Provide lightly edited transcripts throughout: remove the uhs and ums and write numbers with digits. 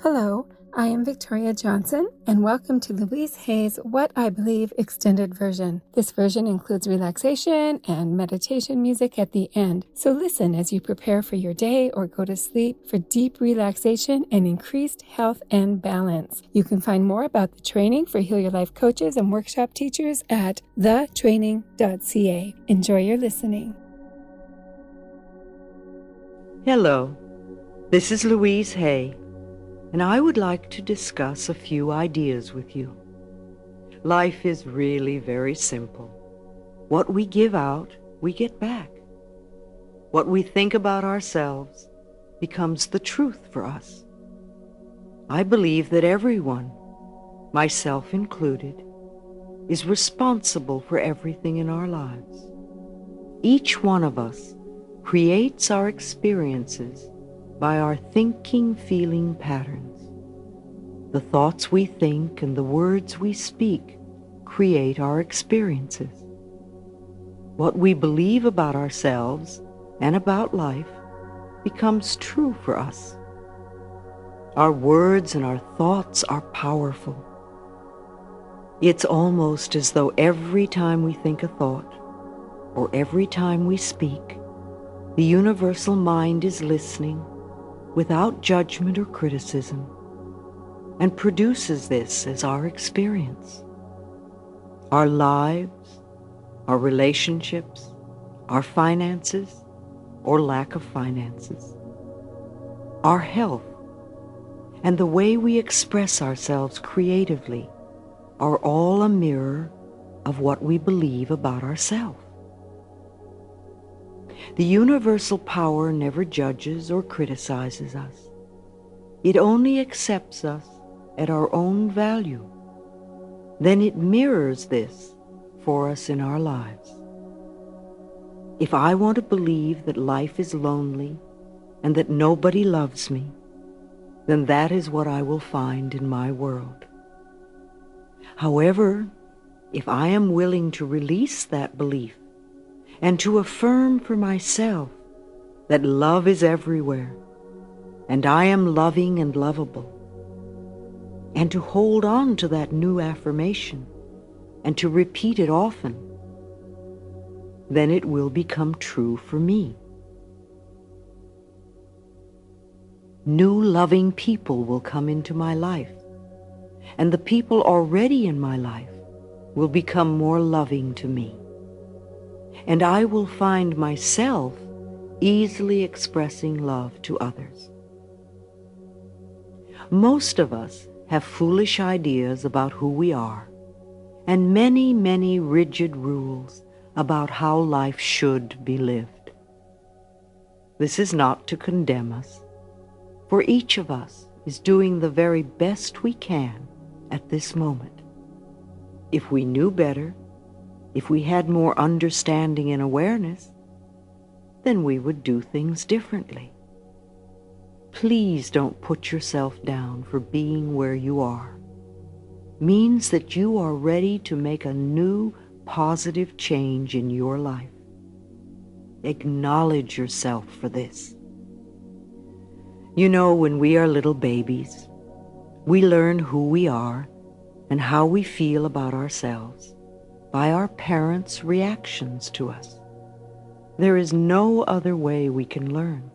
Hello, I am Victoria Johnson, and welcome to Louise Hay's What I Believe extended version. This version includes relaxation and meditation music at the end, so listen as you prepare for your day or go to sleep for deep relaxation and increased health and balance. You can find more about the training for Heal Your Life coaches and workshop teachers at thetraining.ca. Enjoy your listening. Hello, this is Louise Hay, and I would like to discuss a few ideas with you. Life is really very simple. What we give out, we get back. What we think about ourselves becomes the truth for us. I believe that everyone, myself included, is responsible for everything in our lives. Each one of us creates our experiences by our thinking, feeling patterns. The thoughts we think and the words we speak create our experiences. What we believe about ourselves and about life becomes true for us. Our words and our thoughts are powerful. It's almost as though every time we think a thought, or every time we speak, the universal mind is listening without judgment or criticism, and produces this as our experience. Our lives, our relationships, our finances, or lack of finances, our health, and the way we express ourselves creatively are all a mirror of what we believe about ourselves. The universal power never judges or criticizes us. It only accepts us at our own value. Then it mirrors this for us in our lives. If I want to believe that life is lonely and that nobody loves me, then that is what I will find in my world. However, if I am willing to release that belief and to affirm for myself that love is everywhere, and I am loving and lovable, and to hold on to that new affirmation and to repeat it often, then it will become true for me. New loving people will come into my life, and the people already in my life will become more loving to me. And I will find myself easily expressing love to others. Most of us have foolish ideas about who we are, and many, many rigid rules about how life should be lived. This is not to condemn us, for each of us is doing the very best we can at this moment. If we knew better, if we had more understanding and awareness, then we would do things differently. Please don't put yourself down for being where you are. Means that you are ready to make a new, positive change in your life. Acknowledge yourself for this. You know, when we are little babies, we learn who we are and how we feel about ourselves by our parents' reactions to us. There is no other way we can learn.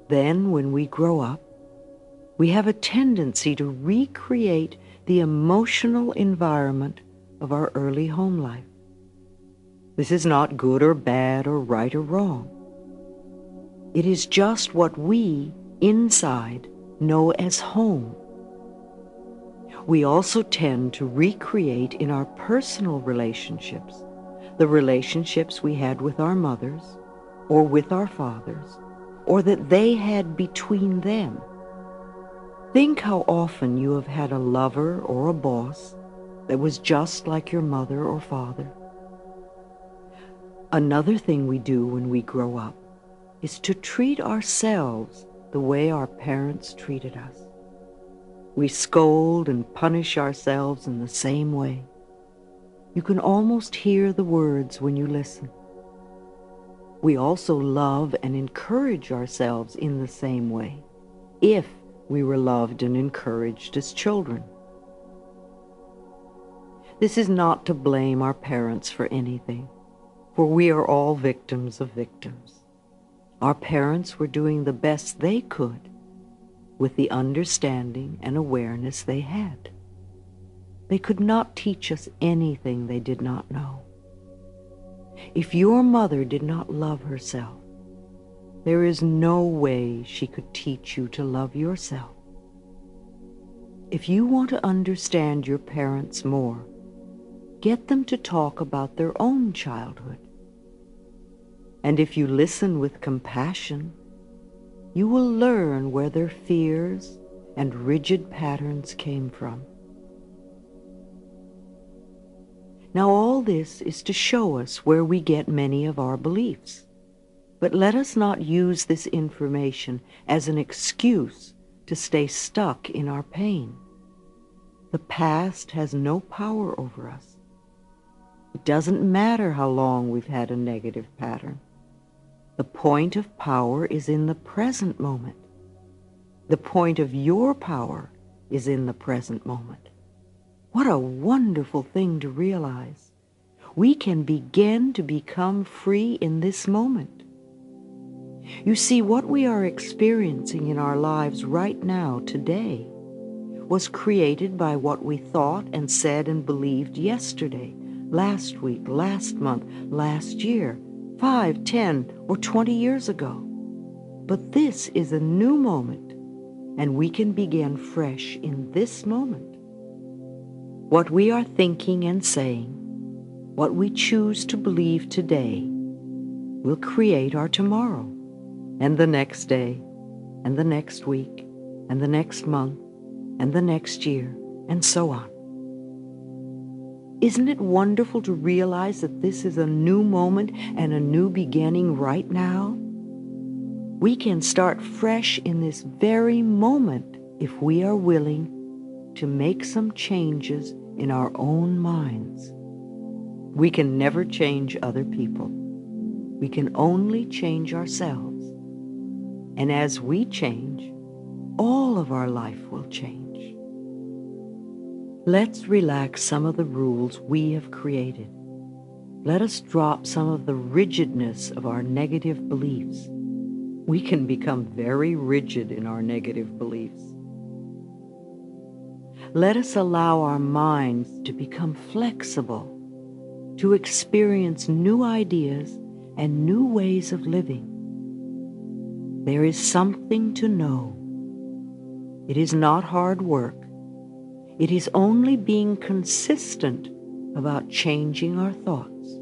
Then, when we grow up, we have a tendency to recreate the emotional environment of our early home life. This is not good or bad or right or wrong. It is just what we, inside, know as home. We also tend to recreate in our personal relationships the relationships we had with our mothers or with our fathers, or that they had between them. Think how often you have had a lover or a boss that was just like your mother or father. Another thing we do when we grow up is to treat ourselves the way our parents treated us. We scold and punish ourselves in the same way. You can almost hear the words when you listen. We also love and encourage ourselves in the same way, if we were loved and encouraged as children. This is not to blame our parents for anything, for we are all victims of victims. Our parents were doing the best they could with the understanding and awareness they had. They could not teach us anything they did not know. If your mother did not love herself, there is no way she could teach you to love yourself. If you want to understand your parents more, get them to talk about their own childhood. And if you listen with compassion, you will learn where their fears and rigid patterns came from. Now, all this is to show us where we get many of our beliefs. But let us not use this information as an excuse to stay stuck in our pain. The past has no power over us. It doesn't matter how long we've had a negative pattern. The point of power is in the present moment. The point of your power is in the present moment. What a wonderful thing to realize. We can begin to become free in this moment. You see, what we are experiencing in our lives right now, today, was created by what we thought and said and believed yesterday, last week, last month, last year, 5, 10, or 20 years ago. But this is a new moment, and we can begin fresh in this moment. What we are thinking and saying, what we choose to believe today, will create our tomorrow, and the next day, and the next week, and the next month, and the next year, and so on. Isn't it wonderful to realize that this is a new moment and a new beginning right now? We can start fresh in this very moment if we are willing to make some changes in our own minds. We can never change other people. We can only change ourselves. And as we change, all of our life will change. Let's relax some of the rules we have created. Let us drop some of the rigidness of our negative beliefs. We can become very rigid in our negative beliefs. Let us allow our minds to become flexible, to experience new ideas and new ways of living. There is something to know. It is not hard work. It is only being consistent about changing our thoughts.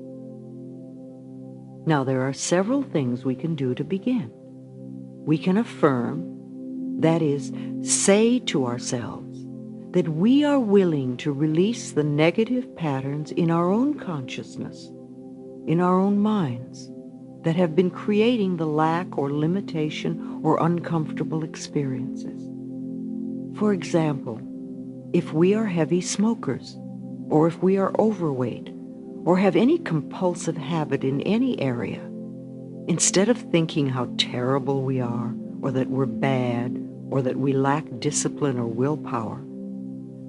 Now, there are several things we can do to begin. We can affirm, that is, say to ourselves, that we are willing to release the negative patterns in our own consciousness, in our own minds, that have been creating the lack or limitation or uncomfortable experiences. For example, if we are heavy smokers, or if we are overweight, or have any compulsive habit in any area, instead of thinking how terrible we are, or that we're bad, or that we lack discipline or willpower,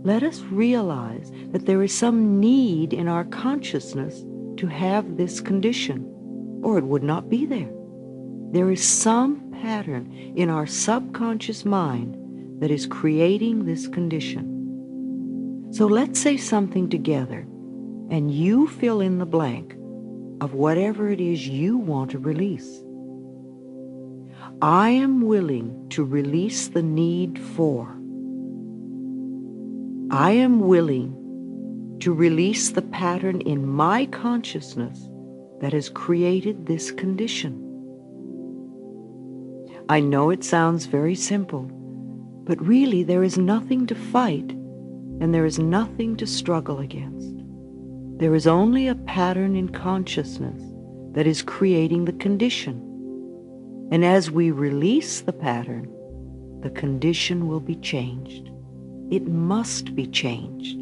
let us realize that there is some need in our consciousness to have this condition, or it would not be there. There is some pattern in our subconscious mind that is creating this condition. So let's say something together, and you fill in the blank of whatever it is you want to release. I am willing to release the need for. I am willing to release the pattern in my consciousness that has created this condition. I know it sounds very simple, but really there is nothing to fight and there is nothing to struggle against. There is only a pattern in consciousness that is creating the condition. And as we release the pattern, the condition will be changed. It must be changed.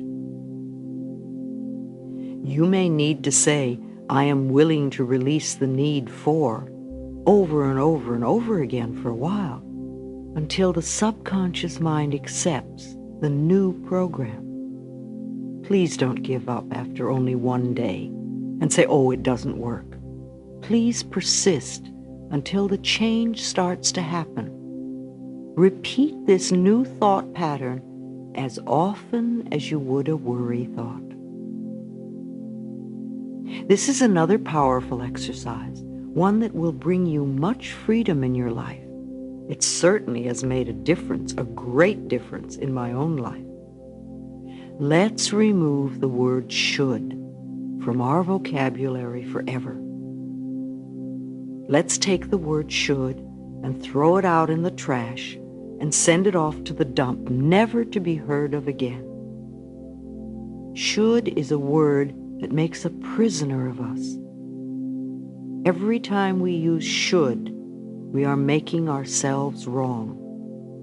You may need to say, I am willing to release the need for, over and over and over again for a while. until the subconscious mind accepts the new program. Please don't give up after only one day and say, "Oh, it doesn't work." Please persist until the change starts to happen. Repeat this new thought pattern as often as you would a worry thought. This is another powerful exercise, one that will bring you much freedom in your life. It certainly has made a difference, a great difference in my own life. Let's remove the word should from our vocabulary forever. Let's take the word should and throw it out in the trash and send it off to the dump, never to be heard of again. Should is a word that makes a prisoner of us. Every time we use should, we are making ourselves wrong,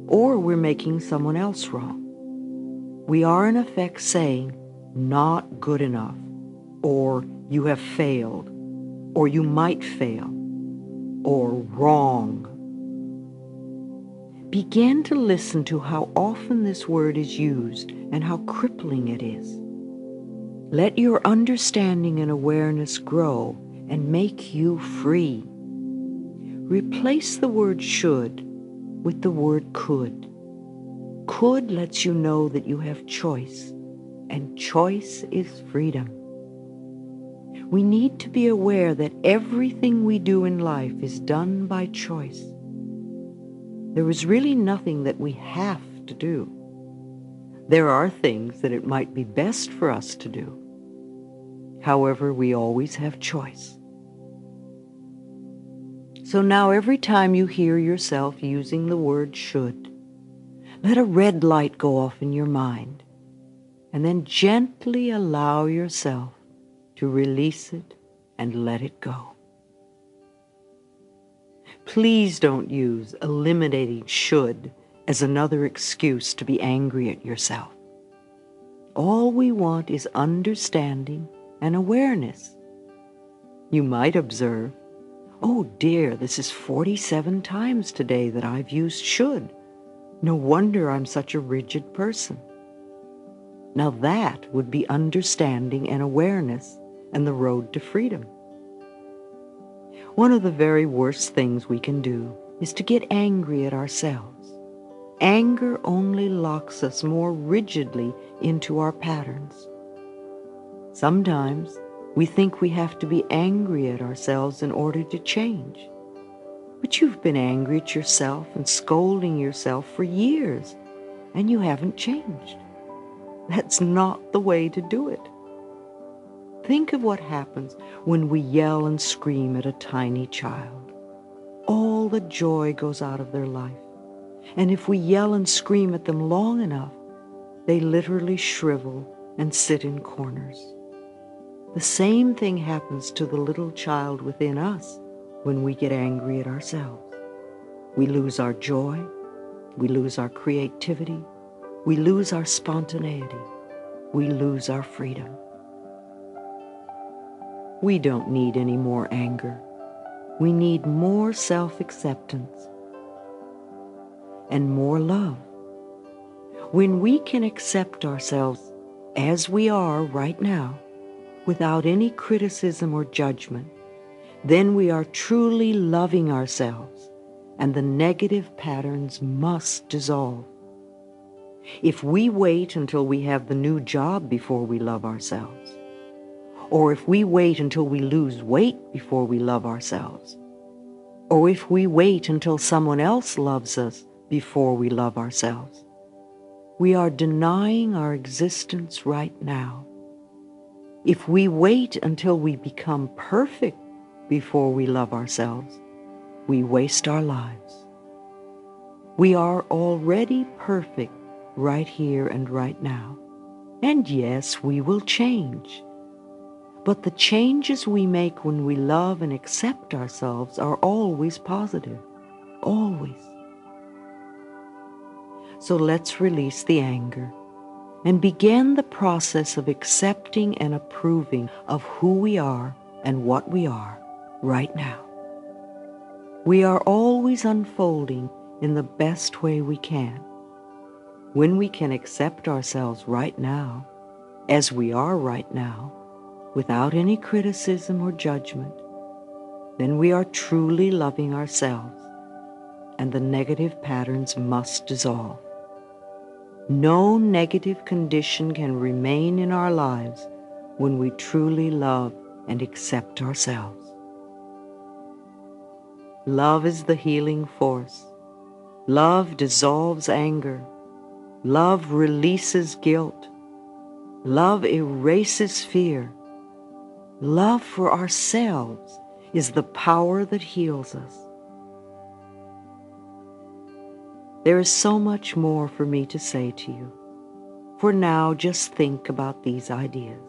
or we're making someone else wrong. We are in effect saying, "not good enough," or "you have failed," or "you might fail," or "wrong." Begin to listen to how often this word is used and how crippling it is. Let your understanding and awareness grow and make you free. Replace the word should with the word could. Could lets you know that you have choice, and choice is freedom. We need to be aware that everything we do in life is done by choice. There is really nothing that we have to do. There are things that it might be best for us to do. However, we always have choice. So now every time you hear yourself using the word should, let a red light go off in your mind, and then gently allow yourself to release it and let it go. Please don't use eliminating should as another excuse to be angry at yourself. All we want is understanding and awareness. You might observe, "Oh dear, this is 47 times today that I've used should. No wonder I'm such a rigid person." Now that would be understanding and awareness and the road to freedom. One of the very worst things we can do is to get angry at ourselves. Anger only locks us more rigidly into our patterns. Sometimes we think we have to be angry at ourselves in order to change. But you've been angry at yourself and scolding yourself for years, and you haven't changed. That's not the way to do it. Think of what happens when we yell and scream at a tiny child. All the joy goes out of their life. And if we yell and scream at them long enough, they literally shrivel and sit in corners. The same thing happens to the little child within us when we get angry at ourselves. We lose our joy, we lose our creativity, we lose our spontaneity, we lose our freedom. We don't need any more anger. We need more self-acceptance and more love. When we can accept ourselves as we are right now, without any criticism or judgment, then we are truly loving ourselves, and the negative patterns must dissolve. If we wait until we have the new job before we love ourselves, or if we wait until we lose weight before we love ourselves, or if we wait until someone else loves us before we love ourselves, we are denying our existence right now. If we wait until we become perfect before we love ourselves, we waste our lives. We are already perfect right here and right now. And yes, we will change. But the changes we make when we love and accept ourselves are always positive. Always. So let's release the anger and begin the process of accepting and approving of who we are and what we are right now. We are always unfolding in the best way we can. When we can accept ourselves right now, as we are right now, without any criticism or judgment, then we are truly loving ourselves, and the negative patterns must dissolve. No negative condition can remain in our lives when we truly love and accept ourselves. Love is the healing force. Love dissolves anger. Love releases guilt. Love erases fear. Love for ourselves is the power that heals us. There is so much more for me to say to you. For now, just think about these ideas.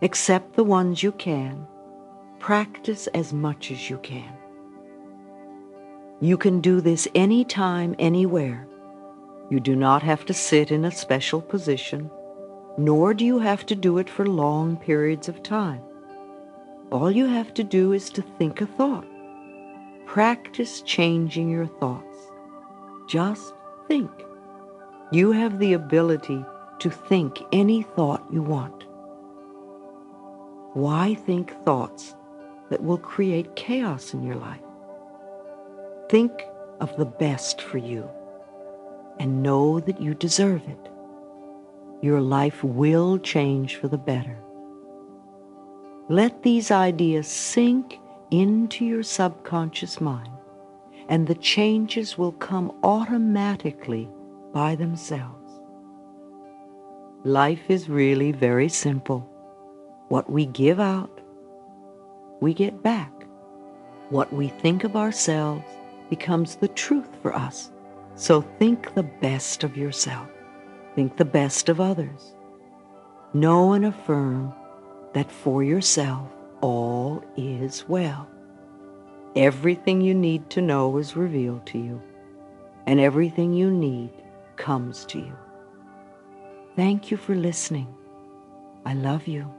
Accept the ones you can. Practice as much as you can. You can do this anytime, anywhere. You do not have to sit in a special position, nor do you have to do it for long periods of time. All you have to do is to think a thought. Practice changing your thoughts. Just think. You have the ability to think any thought you want. Why think thoughts that will create chaos in your life? Think of the best for you and know that you deserve it. Your life will change for the better. Let these ideas sink into your subconscious mind, and the changes will come automatically by themselves. Life is really very simple. What we give out, we get back. What we think of ourselves becomes the truth for us. So think the best of yourself. Think the best of others. Know and affirm that for yourself all is well. Everything you need to know is revealed to you, and everything you need comes to you. Thank you for listening. I love you.